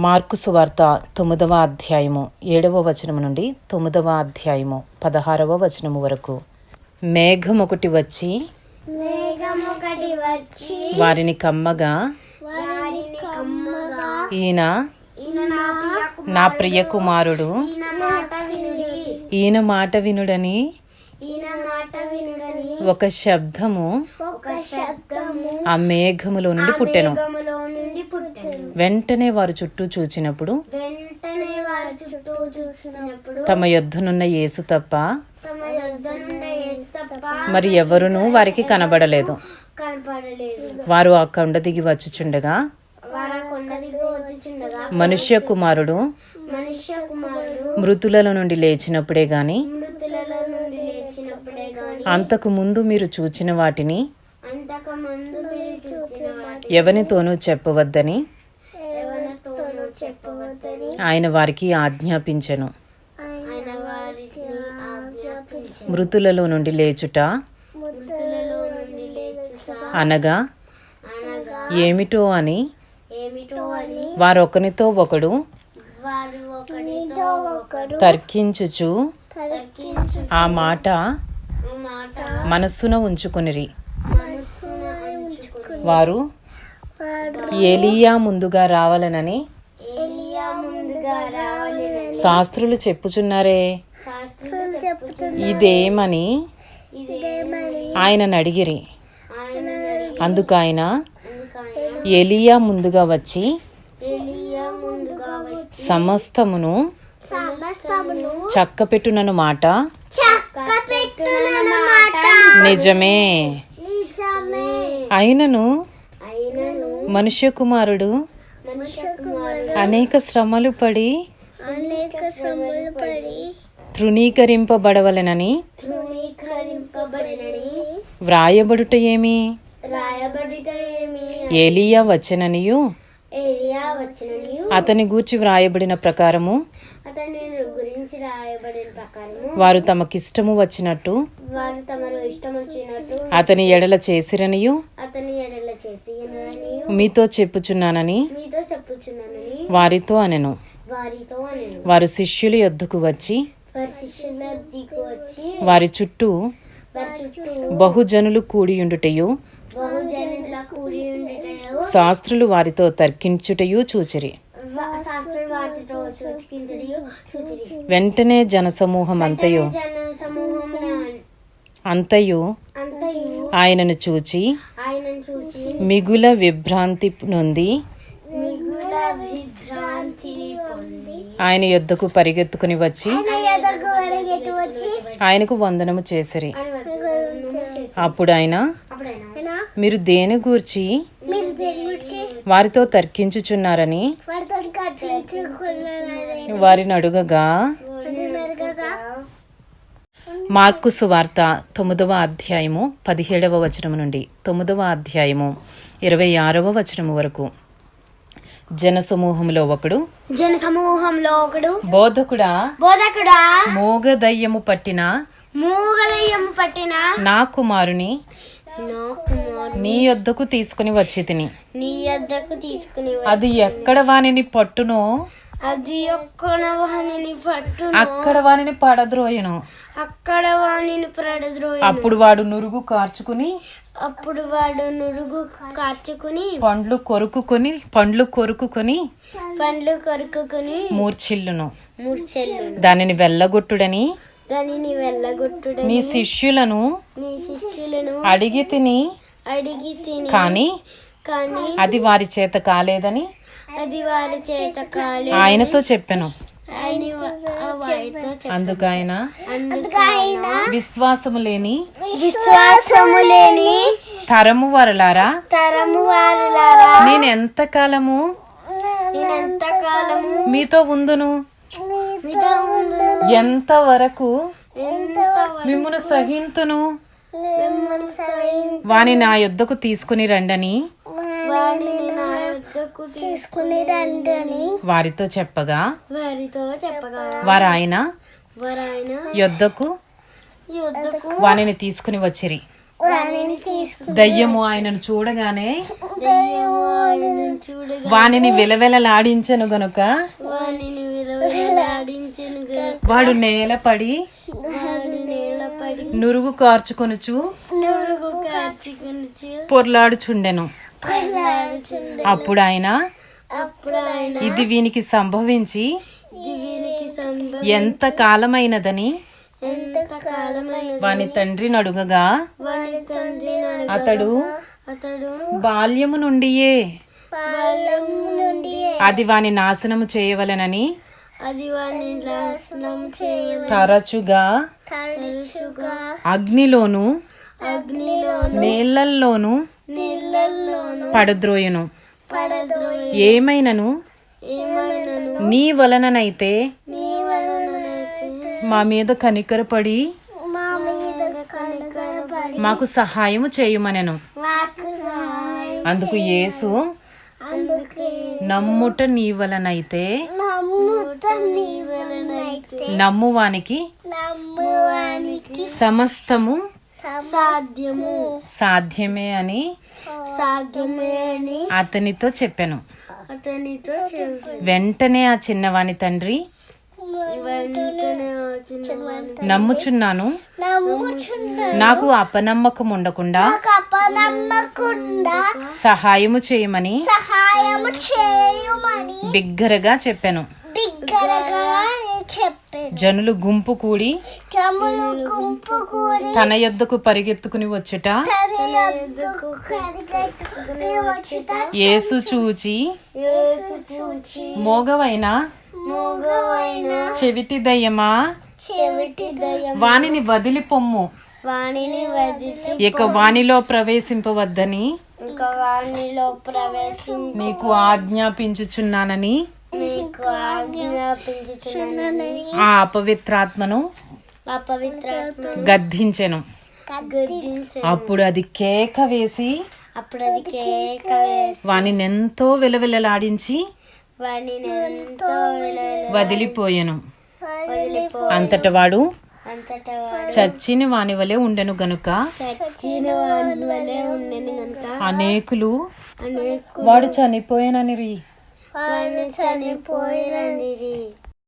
Mark సువార్త 9వ అధ్యాయము 7వ వచనము నుండి 9వ అధ్యాయము 16వ వచనము వరకు. మేఘమొకటి వచ్చి వారిని కమ్మగా, ఈయన నా ప్రియ కుమారుడు, ఈయన మాట వినుడని ఒక శబ్దము ఆ మేఘములో నుండి పుట్టెను. వెంటనే వారు చుట్టూ చూచినప్పుడు తమ యొద్దనున్న యేసు తప్ప మరి ఎవరునూ వారికి కనబడలేదు. వారు ఆ కొండ దిగి వచ్చుచుండగా మనుష్య కుమారుడు మృతులలో నుండి లేచినప్పుడే గాని అంతకు ముందు మీరు చూచిన వాటిని ఎవనితోనూ చెప్పవద్దని ఆయన వారికి ఆజ్ఞాపించెను. మృతులలో నుండి లేచుట అనగా ఏమిటో అని వారొకనితో ఒకడు తర్కించుచు ఆ మాట మనస్సున ఉంచుకొనిరి. వారు ఏలీయా ముందుగా రావాలనని శాస్త్రులు చెప్పుచున్నారే, ఇదేమని ఆయనను అడిగిరి. అందుకైన ఏలీయా ముందుగా వచ్చి సమస్తమును చక్కపెట్టునను మాట నిజమే. అయినను మనుష్య కుమారుడు అనేక శ్రమలు పడి తృణీకరింపబడవలెనని వ్రాయబడుట ఏమి? ఏలీయా వచ్చెననియు అతని గూర్చి వ్రాయబడిన ప్రకారము వారు తమకిష్టము వచ్చినట్టు అతని ఎడల చేసిరనియు మీతో చెప్పుచున్నానని వారితో అనెను. వారు శిష్యుల యొద్దకు వచ్చి వారి చుట్టూ బహుజనులు కూడియుండుటయు శాస్త్రులు వారితో తర్కించుటయు చూచిరి. వెంటనే జనసమూహం అంతయు ఆయనను చూచి మిగుల విభ్రాంతి నొంది ఆయన యొద్దకు పరిగెత్తుకుని వచ్చి ఆయనకు వందనము చేసిరి. అప్పుడు ఆయన, మీరు దేని గూర్చి వారితో తర్కించుచున్నారని వారిని అడుగగా, మార్కు సువార్త 9వ అధ్యాయము 17వ వచనము నుండి 9వ అధ్యాయము 26వ వచనము వరకు. జనసమూహంలో ఒకడు బోధకుడా మూగదయ్యము పట్టిన నా కుమారుని నీ యొద్దకు తీసుకుని వచ్చి తిని, అది ఎక్కడ వానిని పట్టునో అక్కడ వానిని పడద్రోయను. అప్పుడు వాడు నురుగు కార్చుకుని పండ్లు కొరుకుకొని మూర్ఛిల్లును. దానిని వెళ్ళగొట్టుడని నీ శిష్యులను అడిగి తిని కానీ అది వారి చేత కాలేదని ఆయనతో చెప్పెను. అందుకైన విశ్వాసము లేని తరము వారలారా, నేను ఎంతకాలము మీతో ఉందును, ఎంతవరకు మిమ్మును సహింతును, వాని నా యొద్దకు తీసుకుని రండని వారితో చెప్పగా వారు ఆయన యొద్దకు వానిని తీసుకుని వచ్చిరి. దయ్యము ఆయనను చూడగానే వానిని విలవిలలాడించెను గనుక వాడు నేలపడి నురుగు కార్చుకొనుచు పొర్లాడుచుండెను. అప్పుడు ఆయన ఇది వీనికి సంభవించి ఎంత కాలమైనదని వాని తండ్రిని అడుగగా అతడు బాల్యము నుండియే అది వాని నాశనము చేయవలెనని తరచుగా అగ్నిలోను నీళ్లల్లోను పడద్రోయును. ఏమైనను నీ వలననైతే మా మీద కనికరపడి మాకు సహాయము చేయుమనెను. అందుకు యేసు నమ్ముట నీ వలనైతే నమ్మువానికి సమస్తము సాధ్యమే అని అతనితో చెప్పాను. వెంటనే ఆ చిన్నవాని తండ్రి నమ్ముచున్నాను, నాకు అపనమ్మకం ఉండకుండా సహాయము చేయమని బిగ్గరగా చెప్పాను. జనులు గుంపు కూడి తన యొద్దకు పరిగెత్తుకుని వచ్చుట యేసు చూచి మోగవైనా చెవిటి దయ్యమా వానిని వదిలిపొమ్ము, ఇక వానిలో ప్రవేశింపవద్దని నీకు ఆజ్ఞాపించుచున్నానని ఆ అపవిత్రాత్మను గద్దించెను. అప్పుడు అది కేక వేసి వానినెంతో విలవిలలాడించి వదిలిపోయెను. అంతట వాడు చచ్చిన వాని వలె ఉండెను గనుక అనేకులు వాడు చనిపోయినని